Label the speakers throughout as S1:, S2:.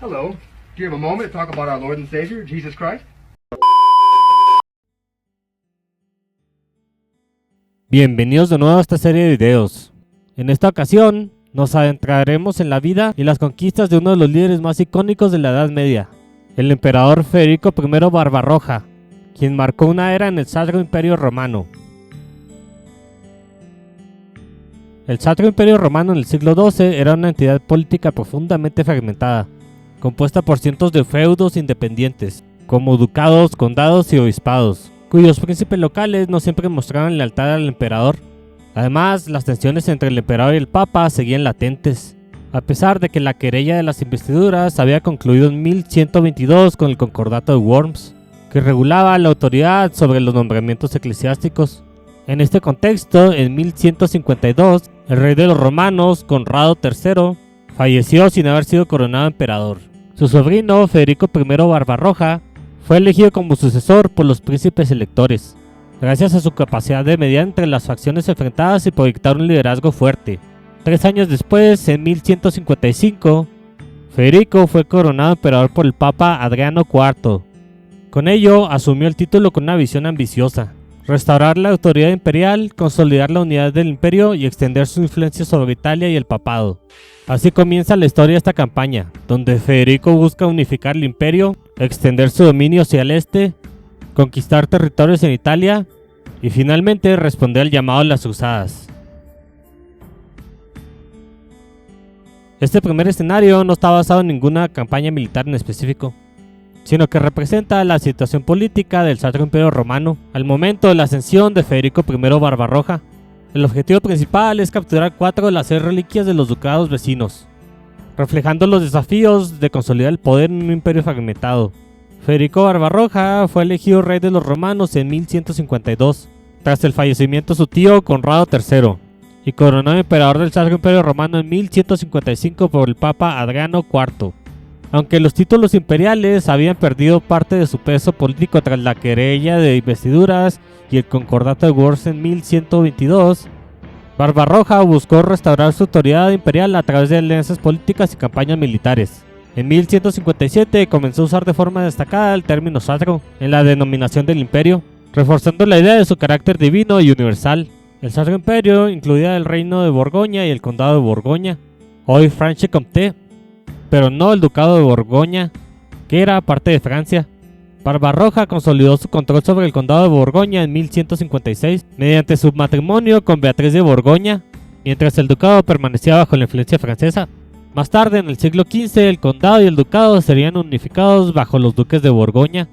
S1: Hello. Do you have a moment to talk about our Lord and Savior, Jesus Christ?
S2: Bienvenidos de nuevo a esta serie de videos. En esta ocasión, nos adentraremos en la vida y las conquistas de uno de los líderes más icónicos de la Edad Media, el emperador Federico I Barbarroja, quien marcó una era en el Sacro Imperio Romano. El Sacro Imperio Romano en el siglo XII era una entidad política profundamente fragmentada, compuesta por cientos de feudos independientes, como ducados, condados y obispados, cuyos príncipes locales no siempre mostraban lealtad al emperador. Además, las tensiones entre el emperador y el papa seguían latentes, a pesar de que la querella de las investiduras había concluido en 1122 con el Concordato de Worms, que regulaba la autoridad sobre los nombramientos eclesiásticos. En este contexto, en 1152, el rey de los romanos, Conrado III, falleció sin haber sido coronado emperador. Su sobrino, Federico I Barbarroja, fue elegido como sucesor por los príncipes electores, gracias a su capacidad de mediar entre las facciones enfrentadas y proyectar un liderazgo fuerte. 3 años después, en 1155, Federico fue coronado emperador por el Papa Adriano IV. Con ello, asumió el título con una visión ambiciosa: restaurar la autoridad imperial, consolidar la unidad del imperio y extender su influencia sobre Italia y el papado. Así comienza la historia de esta campaña, donde Federico busca unificar el imperio, extender su dominio hacia el este, conquistar territorios en Italia y finalmente responder al llamado de las cruzadas. Este primer escenario no está basado en ninguna campaña militar en específico, sino que representa la situación política del Sacro Imperio Romano al momento de la ascensión de Federico I Barbarroja. El objetivo principal es capturar 4 de las 6 reliquias de los ducados vecinos, reflejando los desafíos de consolidar el poder en un imperio fragmentado. Federico Barbarroja fue elegido rey de los romanos en 1152, tras el fallecimiento de su tío Conrado III, y coronado emperador del Sacro Imperio Romano en 1155 por el Papa Adriano IV. Aunque los títulos imperiales habían perdido parte de su peso político tras la querella de investiduras y el Concordato de Worms en 1122, Barbarroja buscó restaurar su autoridad imperial a través de alianzas políticas y campañas militares. En 1157 comenzó a usar de forma destacada el término sacro en la denominación del imperio, reforzando la idea de su carácter divino y universal. El Sacro Imperio incluía el reino de Borgoña y el condado de Borgoña, hoy Franche-Comté, pero no el ducado de Borgoña, que era parte de Francia. Barbarroja consolidó su control sobre el condado de Borgoña en 1156 mediante su matrimonio con Beatriz de Borgoña, mientras el ducado permanecía bajo la influencia francesa. Más tarde, en el siglo XV, el condado y el ducado serían unificados bajo los duques de Borgoña.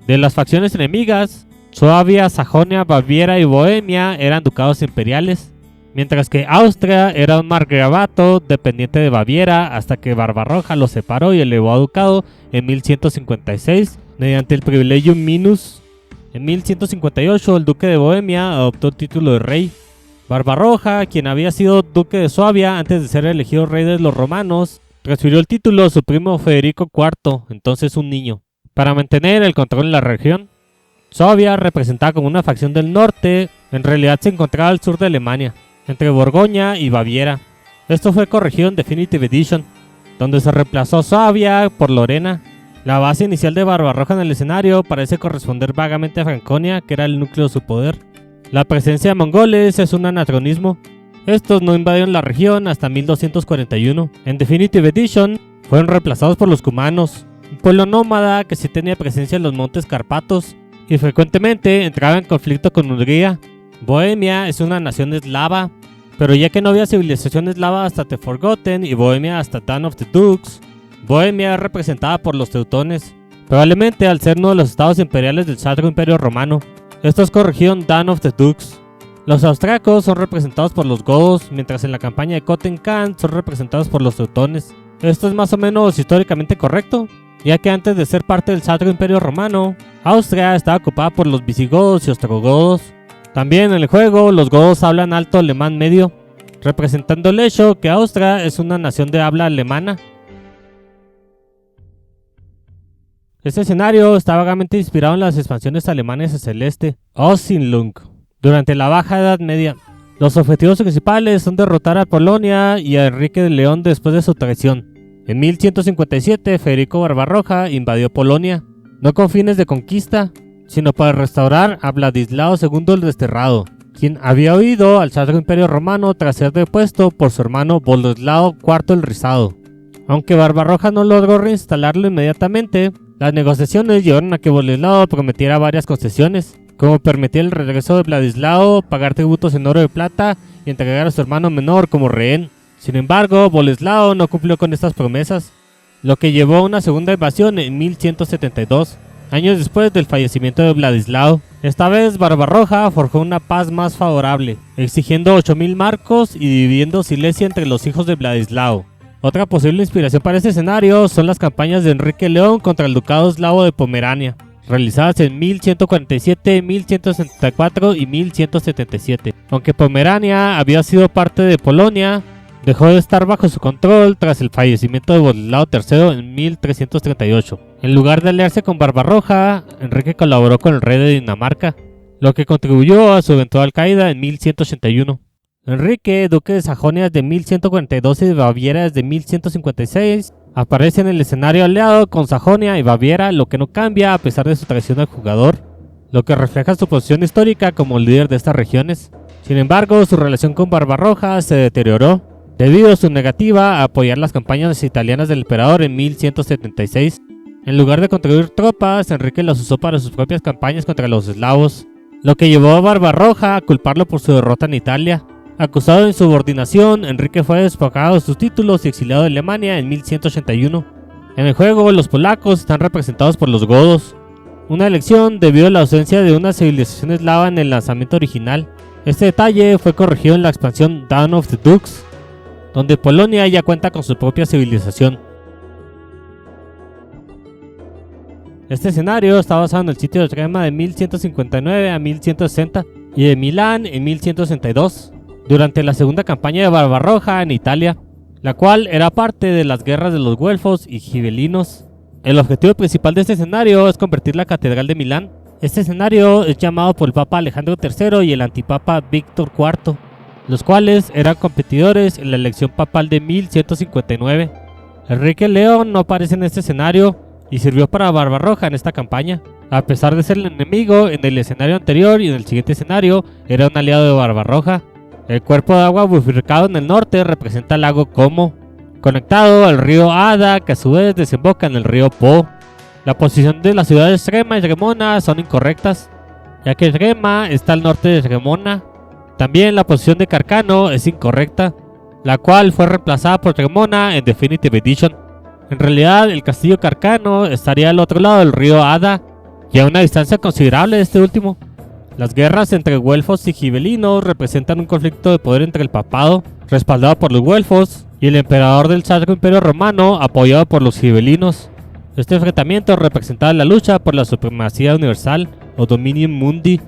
S2: De las facciones enemigas, Suabia, Sajonia, Baviera y Bohemia eran ducados imperiales, mientras que Austria era un margravato dependiente de Baviera hasta que Barbarroja lo separó y elevó a ducado en 1156 mediante el Privilegium Minus. En 1158 el duque de Bohemia adoptó el título de rey. Barbarroja, quien había sido duque de Suabia antes de ser elegido rey de los romanos, transfirió el título a su primo Federico IV, entonces un niño, para mantener el control en la región. Suabia, representada como una facción del norte, en realidad se encontraba al sur de Alemania, entre Borgoña y Baviera. Esto fue corregido en Definitive Edition, donde se reemplazó Suabia por Lorena. La base inicial de Barbarroja en el escenario parece corresponder vagamente a Franconia, que era el núcleo de su poder. La presencia de mongoles es un anacronismo. Estos no invadieron la región hasta 1241. En Definitive Edition fueron reemplazados por los cumanos, un pueblo nómada que sí tenía presencia en los montes Cárpatos y frecuentemente entraba en conflicto con Hungría. Bohemia es una nación eslava, pero ya que no había civilización eslava hasta The Forgotten y Bohemia hasta Dawn of the Dukes, Bohemia es representada por los teutones, probablemente al ser uno de los estados imperiales del Sacro Imperio Romano. Esto es corregido en Dawn of the Dukes. Los austriacos son representados por los godos, mientras en la campaña de Khoten Khan son representados por los teutones. Esto es más o menos históricamente correcto, ya que antes de ser parte del Sacro Imperio Romano, Austria estaba ocupada por los visigodos y ostrogodos. También en el juego, los godos hablan alto alemán medio, representando el hecho que Austria es una nación de habla alemana. Este escenario está vagamente inspirado en las expansiones alemanas hacia el este, Ostinlung, durante la Baja Edad Media. Los objetivos principales son derrotar a Polonia y a Enrique de León después de su traición, En 1157, Federico Barbarroja invadió Polonia, no con fines de conquista, sino para restaurar a Vladislao II el Desterrado, quien había huido al Sacro Imperio Romano tras ser depuesto por su hermano Boleslao IV el Rizado. Aunque Barbarroja no logró reinstalarlo inmediatamente, las negociaciones llevaron a que Boleslao prometiera varias concesiones, como permitir el regreso de Vladislao, pagar tributos en oro y plata y entregar a su hermano menor como rehén. Sin embargo, Boleslao no cumplió con estas promesas, lo que llevó a una segunda invasión en 1172, años después del fallecimiento de Vladislao. Esta vez Barbarroja forjó una paz más favorable, exigiendo 8000 marcos y dividiendo Silesia entre los hijos de Vladislao. Otra posible inspiración para este escenario son las campañas de Enrique León contra el Ducado Eslavo de Pomerania, realizadas en 1147, 1164 y 1177. Aunque Pomerania había sido parte de Polonia, dejó de estar bajo su control tras el fallecimiento de Boleslao III en 1338. En lugar de aliarse con Barbarroja, Enrique colaboró con el rey de Dinamarca, lo que contribuyó a su eventual caída en 1181. Enrique, duque de Sajonia desde 1142 y de Baviera desde 1156, aparece en el escenario aliado con Sajonia y Baviera, lo que no cambia a pesar de su traición al jugador, lo que refleja su posición histórica como líder de estas regiones. Sin embargo, su relación con Barbarroja se deterioró, debido a su negativa a apoyar las campañas italianas del emperador en 1176. En lugar de contribuir tropas, Enrique las usó para sus propias campañas contra los eslavos, lo que llevó a Barbarroja a culparlo por su derrota en Italia. Acusado de insubordinación, Enrique fue despojado de sus títulos y exiliado de Alemania en 1181. En el juego, los polacos están representados por los godos, una elección debido a la ausencia de una civilización eslava en el lanzamiento original. Este detalle fue corregido en la expansión Dawn of the Dukes, donde Polonia ya cuenta con su propia civilización. Este escenario está basado en el sitio de Trema de 1159 a 1160 y de Milán en 1162, durante la segunda campaña de Barbarroja en Italia, la cual era parte de las guerras de los güelfos y gibelinos. El objetivo principal de este escenario es convertir la Catedral de Milán. Este escenario es llamado por el Papa Alejandro III y el antipapa Víctor IV, los cuales eran competidores en la elección papal de 1159. Enrique León no aparece en este escenario y sirvió para Barbarroja en esta campaña. A pesar de ser el enemigo en el escenario anterior y en el siguiente escenario, era un aliado de Barbarroja. El cuerpo de agua bifurcado en el norte representa el lago Como, conectado al río Ada, que a su vez desemboca en el río Po. La posición de las ciudades Trema y Cremona son incorrectas, ya que Trema está al norte de Cremona. También la posición de Carcano es incorrecta, la cual fue reemplazada por Cremona en Definitive Edition. En realidad, el castillo Carcano estaría al otro lado del río Ada y a una distancia considerable de este último. Las guerras entre güelfos y gibelinos representan un conflicto de poder entre el papado, respaldado por los güelfos, y el emperador del Sacro Imperio Romano, apoyado por los gibelinos. Este enfrentamiento representaba la lucha por la supremacía universal o Dominium Mundi.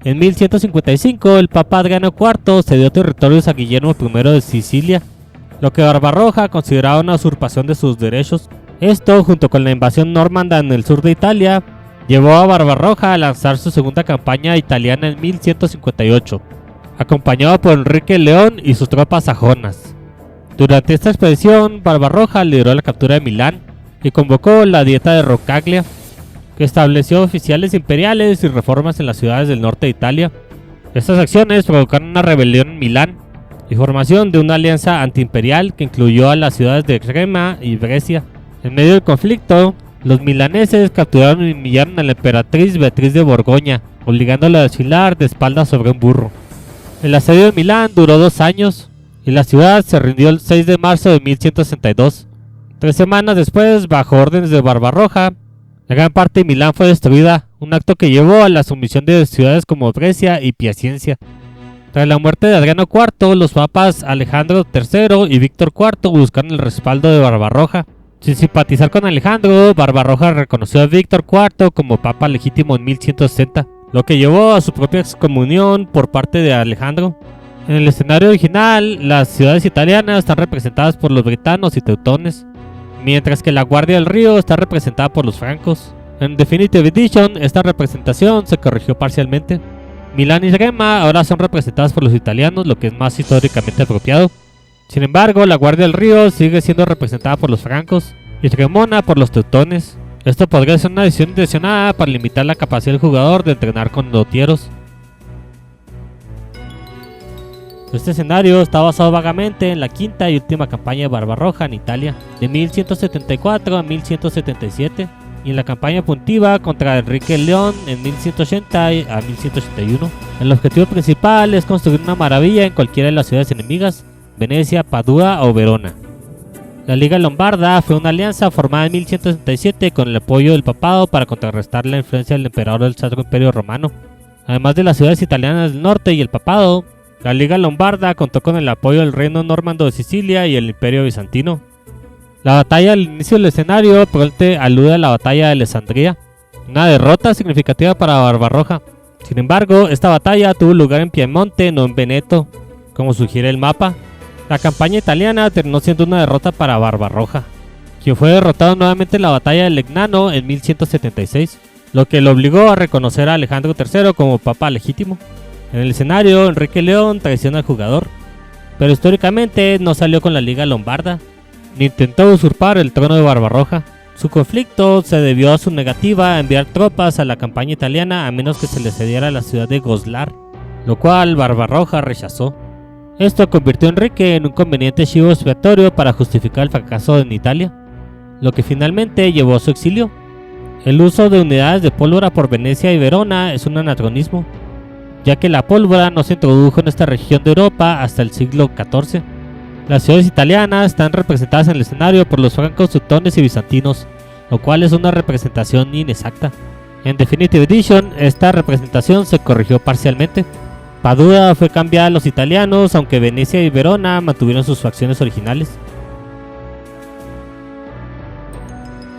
S2: En 1155, el Papa Adriano IV cedió territorios a Guillermo I de Sicilia, lo que Barbarroja consideraba una usurpación de sus derechos. Esto, junto con la invasión normanda en el sur de Italia, llevó a Barbarroja a lanzar su segunda campaña italiana en 1158, acompañado por Enrique León y sus tropas sajonas. Durante esta expedición, Barbarroja lideró la captura de Milán y convocó la Dieta de Roncaglia, que estableció oficiales imperiales y reformas en las ciudades del norte de Italia. Estas acciones provocaron una rebelión en Milán y formación de una alianza antiimperial que incluyó a las ciudades de Crema y Brescia. En medio del conflicto, los milaneses capturaron y humillaron a la emperatriz Beatriz de Borgoña, obligándola a desfilar de espaldas sobre un burro. El asedio de Milán duró 2 años y la ciudad se rindió el 6 de marzo de 1162. 3 semanas después, bajo órdenes de Barbarroja, la gran parte de Milán fue destruida, un acto que llevó a la sumisión de ciudades como Brescia y Piacenza. Tras la muerte de Adriano IV, los papas Alejandro III y Víctor IV buscaron el respaldo de Barbarroja. Sin simpatizar con Alejandro, Barbarroja reconoció a Víctor IV como papa legítimo en 1160, lo que llevó a su propia excomunión por parte de Alejandro. En el escenario original, las ciudades italianas están representadas por los britanos y teutones, mientras que la Guardia del Río está representada por los francos. En Definitive Edition, esta representación se corrigió parcialmente. Milán y Crema ahora son representadas por los italianos, lo que es más históricamente apropiado. Sin embargo, la Guardia del Río sigue siendo representada por los francos y Cremona por los teutones. Esto podría ser una decisión intencionada para limitar la capacidad del jugador de entrenar con lotieros. Este escenario está basado vagamente en la quinta y última campaña de Barbarroja en Italia, de 1174 a 1177, y en la campaña puntiva contra Enrique el León en 1180 a 1181. El objetivo principal es construir una maravilla en cualquiera de las ciudades enemigas, Venecia, Padua o Verona. La Liga Lombarda fue una alianza formada en 1177 con el apoyo del papado para contrarrestar la influencia del emperador del Sacro Imperio Romano. Además de las ciudades italianas del norte y el papado, la Liga Lombarda contó con el apoyo del reino normando de Sicilia y el Imperio Bizantino. La batalla al inicio del escenario probablemente alude a la batalla de Alessandria, una derrota significativa para Barbarroja. Sin embargo, esta batalla tuvo lugar en Piemonte, no en Veneto, como sugiere el mapa. La campaña italiana terminó siendo una derrota para Barbarroja, quien fue derrotado nuevamente en la batalla de Legnano en 1176, lo que lo obligó a reconocer a Alejandro III como papa legítimo. En el escenario, Enrique León traiciona al jugador, pero históricamente no salió con la Liga Lombarda, ni intentó usurpar el trono de Barbarroja. Su conflicto se debió a su negativa a enviar tropas a la campaña italiana a menos que se le cediera la ciudad de Goslar, lo cual Barbarroja rechazó. Esto convirtió a Enrique en un conveniente chivo expiatorio para justificar el fracaso en Italia, lo que finalmente llevó a su exilio. El uso de unidades de pólvora por Venecia y Verona es un anacronismo, ya que la pólvora no se introdujo en esta región de Europa hasta el siglo XIV. Las ciudades italianas están representadas en el escenario por los francos, teutones y bizantinos, lo cual es una representación inexacta. En Definitive Edition, esta representación se corrigió parcialmente. Padua fue cambiada a los italianos, aunque Venecia y Verona mantuvieron sus facciones originales.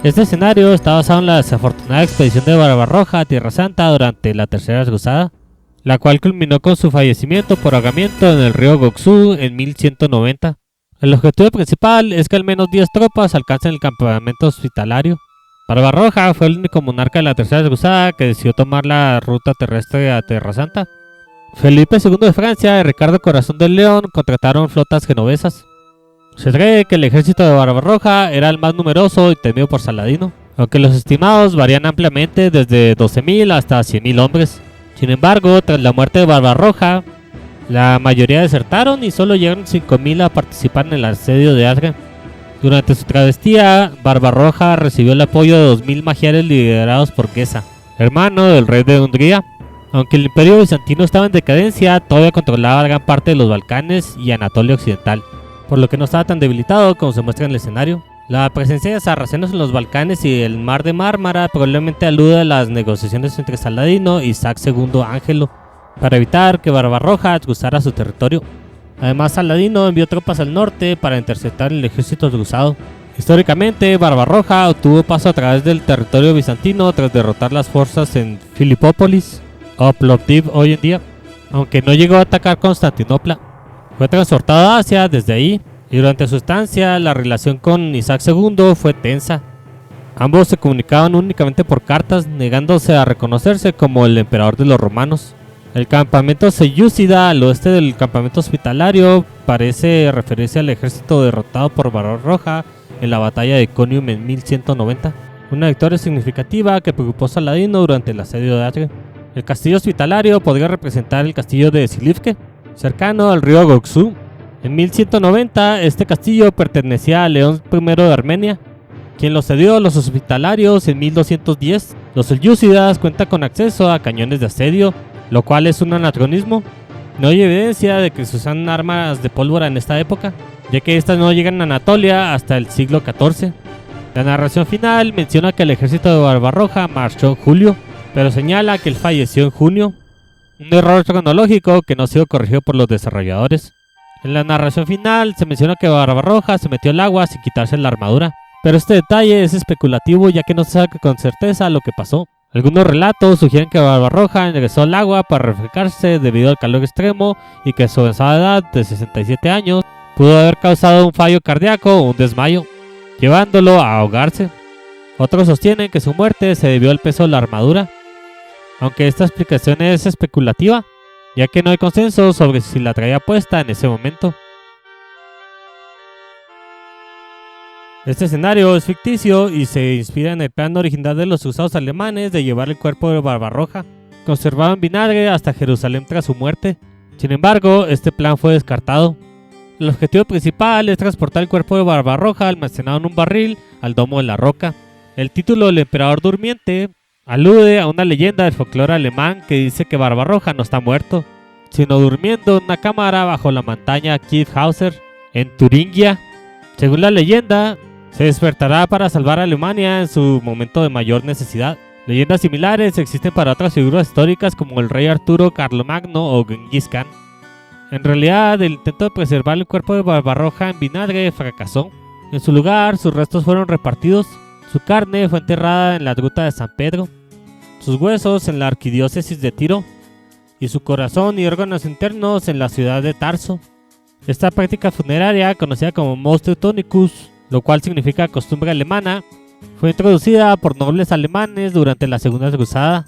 S2: Este escenario está basado en la desafortunada expedición de Barbarroja a Tierra Santa durante la Tercera Cruzada, la cual culminó con su fallecimiento por ahogamiento en el río Goxu en 1190. El objetivo principal es que al menos 10 tropas alcancen el campamento hospitalario. Barbarroja fue el único monarca de la Tercera Cruzada que decidió tomar la ruta terrestre a Tierra Santa. Felipe II de Francia y Ricardo Corazón del León contrataron flotas genovesas. Se cree que el ejército de Barbarroja era el más numeroso y temido por Saladino, aunque los estimados varían ampliamente desde 12.000 hasta 100.000 hombres. Sin embargo, tras la muerte de Barbarroja, la mayoría desertaron y solo llegaron 5.000 a participar en el asedio de Adria. Durante su travesía, Barbarroja recibió el apoyo de 2.000 magiares liderados por Geza, hermano del rey de Hungría. Aunque el imperio bizantino estaba en decadencia, todavía controlaba gran parte de los Balcanes y Anatolia occidental, por lo que no estaba tan debilitado como se muestra en el escenario. La presencia de sarracenos en los Balcanes y el mar de Mármara probablemente alude a las negociaciones entre Saladino y Isaac II Ángelo para evitar que Barbarroja cruzara su territorio. Además, Saladino envió tropas al norte para interceptar el ejército cruzado. Históricamente, Barbarroja obtuvo paso a través del territorio bizantino tras derrotar las fuerzas en Filipópolis o Plovdiv hoy en día, aunque no llegó a atacar Constantinopla. Fue transportado a Asia desde ahí, y durante su estancia la relación con Isaac II fue tensa. Ambos se comunicaban únicamente por cartas, negándose a reconocerse como el emperador de los romanos. El campamento selyúcida al oeste del campamento hospitalario parece referirse al ejército derrotado por Barbarroja en la batalla de Conium en 1190, una victoria significativa que preocupó a Saladino durante el asedio de Adria. El castillo hospitalario podría representar el castillo de Silivke, cercano al río Goxu. En 1190, este castillo pertenecía a León I de Armenia, quien lo cedió a los hospitalarios en 1210. Los selyúcidas cuentan con acceso a cañones de asedio, lo cual es un anacronismo. No hay evidencia de que se usan armas de pólvora en esta época, ya que estas no llegan a Anatolia hasta el siglo XIV. La narración final menciona que el ejército de Barbarroja marchó en julio, pero señala que él falleció en junio, un error cronológico que no ha sido corregido por los desarrolladores. En la narración final se menciona que Barbarroja se metió al agua sin quitarse la armadura, pero este detalle es especulativo ya que no se sabe con certeza lo que pasó. Algunos relatos sugieren que Barbarroja ingresó al agua para refrescarse debido al calor extremo y que su avanzada edad de 67 años pudo haber causado un fallo cardíaco o un desmayo, llevándolo a ahogarse. Otros sostienen que su muerte se debió al peso de la armadura, aunque esta explicación es especulativa, ya que no hay consenso sobre si la traía puesta en ese momento. Este escenario es ficticio y se inspira en el plan original de los cruzados alemanes de llevar el cuerpo de Barbarroja, conservado en vinagre, hasta Jerusalén tras su muerte. Sin embargo, este plan fue descartado. El objetivo principal es transportar el cuerpo de Barbarroja almacenado en un barril al Domo de la Roca. El título del Emperador Durmiente alude a una leyenda del folclore alemán que dice que Barbarroja no está muerto, sino durmiendo en una cámara bajo la montaña Kyffhauser, en Turingia. Según la leyenda, se despertará para salvar a Alemania en su momento de mayor necesidad. Leyendas similares existen para otras figuras históricas como el rey Arturo Carlomagno o Genghis Khan. En realidad, el intento de preservar el cuerpo de Barbarroja en vinagre fracasó. En su lugar, sus restos fueron repartidos. Su carne fue enterrada en la gruta de San Pedro, sus huesos en la arquidiócesis de Tiro y su corazón y órganos internos en la ciudad de Tarso. Esta práctica funeraria, conocida como Mos Teutonicus, lo cual significa costumbre alemana, fue introducida por nobles alemanes durante la Segunda Cruzada.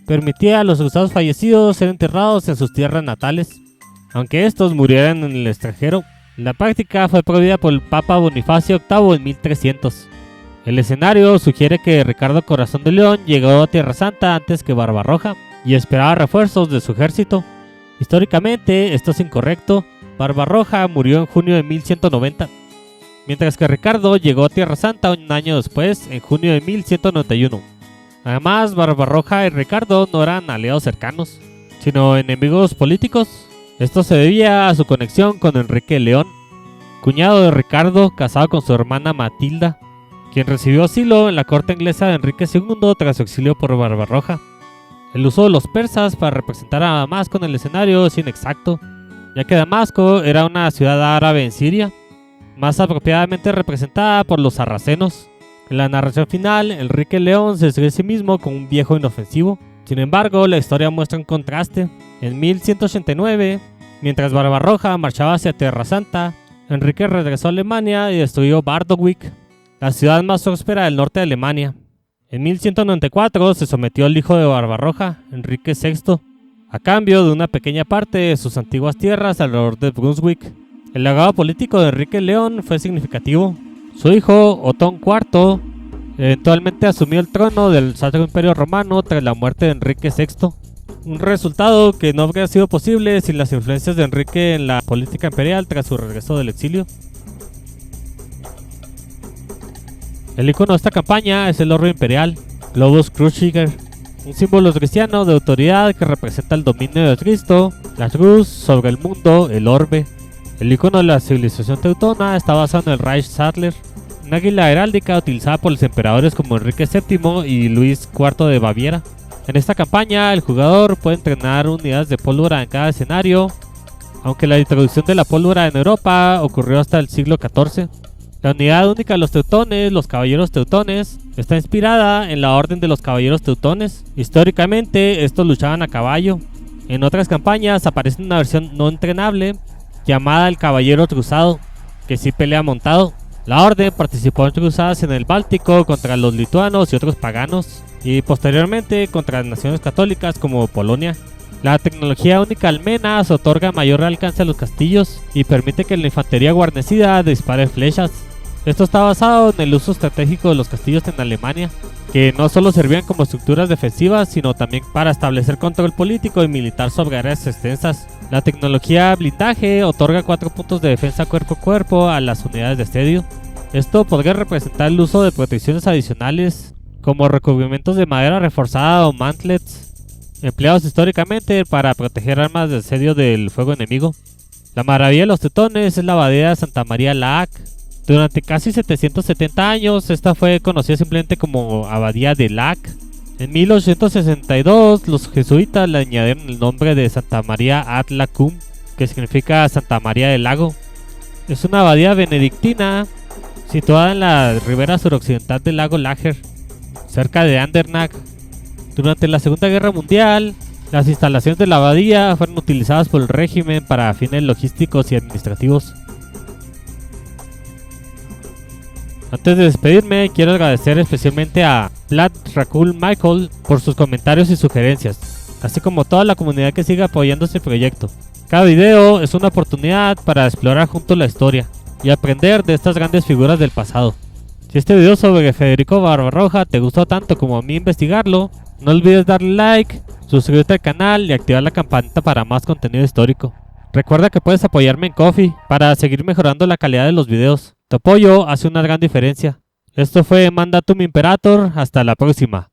S2: Permitía a los cruzados fallecidos ser enterrados en sus tierras natales, aunque estos murieran en el extranjero. La práctica fue prohibida por el Papa Bonifacio VIII en 1300. El escenario sugiere que Ricardo Corazón de León llegó a Tierra Santa antes que Barbarroja y esperaba refuerzos de su ejército. Históricamente, esto es incorrecto. Barbarroja murió en junio de 1190, mientras que Ricardo llegó a Tierra Santa un año después, en junio de 1191. Además, Barbarroja y Ricardo no eran aliados cercanos, sino enemigos políticos. Esto se debía a su conexión con Enrique de León, cuñado de Ricardo, casado con su hermana Matilda, quien recibió asilo en la corte inglesa de Enrique II tras su exilio por Barbarroja. El uso de los persas para representar a Damasco en el escenario es inexacto, ya que Damasco era una ciudad árabe en Siria, más apropiadamente representada por los sarracenos. En la narración final, Enrique León se describe a sí mismo como un viejo inofensivo. Sin embargo, la historia muestra un contraste. En 1189, mientras Barbarroja marchaba hacia Tierra Santa, Enrique regresó a Alemania y destruyó Bardowik, la ciudad más próspera del norte de Alemania. En 1194 se sometió al hijo de Barbarroja, Enrique VI, a cambio de una pequeña parte de sus antiguas tierras alrededor de Brunswick. El legado político de Enrique León fue significativo. Su hijo, Otón IV, eventualmente asumió el trono del Sacro Imperio Romano tras la muerte de Enrique VI, un resultado que no habría sido posible sin las influencias de Enrique en la política imperial tras su regreso del exilio. El icono de esta campaña es el orbe imperial, Globus Cruciger, un símbolo cristiano de autoridad que representa el dominio de Cristo, la cruz sobre el mundo, el orbe. El icono de la civilización teutona está basado en el Reichsadler, una águila heráldica utilizada por los emperadores como Enrique VII y Luis IV de Baviera. En esta campaña, el jugador puede entrenar unidades de pólvora en cada escenario, aunque la introducción de la pólvora en Europa ocurrió hasta el siglo XIV. La unidad única de los teutones, los caballeros teutones, está inspirada en la orden de los caballeros teutones. Históricamente, estos luchaban a caballo. En otras campañas aparece una versión no entrenable llamada el caballero cruzado, que sí pelea montado. La orden participó en cruzadas en el Báltico contra los lituanos y otros paganos, y posteriormente contra las naciones católicas como Polonia. La tecnología única almenas otorga mayor alcance a los castillos y permite que la infantería guarnecida dispare flechas. Esto está basado en el uso estratégico de los castillos en Alemania, que no solo servían como estructuras defensivas, sino también para establecer control político y militar sobre áreas extensas. La tecnología blindaje otorga 4 puntos de defensa cuerpo a cuerpo a las unidades de asedio. Esto podría representar el uso de protecciones adicionales, como recubrimientos de madera reforzada o mantlets, empleados históricamente para proteger armas de asedio del fuego enemigo. La maravilla de los teutones es la abadía de Santa María Laak. Durante casi 770 años, esta fue conocida simplemente como Abadía de Laak. En 1862, los jesuitas le añadieron el nombre de Santa María ad Lacum, que significa Santa María del Lago. Es una abadía benedictina situada en la ribera suroccidental del lago Lager, cerca de Andernach. Durante la Segunda Guerra Mundial, las instalaciones de la abadía fueron utilizadas por el régimen para fines logísticos y administrativos. Antes de despedirme, quiero agradecer especialmente a Vlad Rakul Michael por sus comentarios y sugerencias, así como toda la comunidad que sigue apoyando este proyecto. Cada video es una oportunidad para explorar juntos la historia y aprender de estas grandes figuras del pasado. Si este video sobre Federico Barbarroja te gustó tanto como a mí investigarlo, no olvides darle like, suscribirte al canal y activar la campanita para más contenido histórico. Recuerda que puedes apoyarme en Ko-fi para seguir mejorando la calidad de los videos. Tu apoyo hace una gran diferencia. Esto fue Mandatum Imperator, hasta la próxima.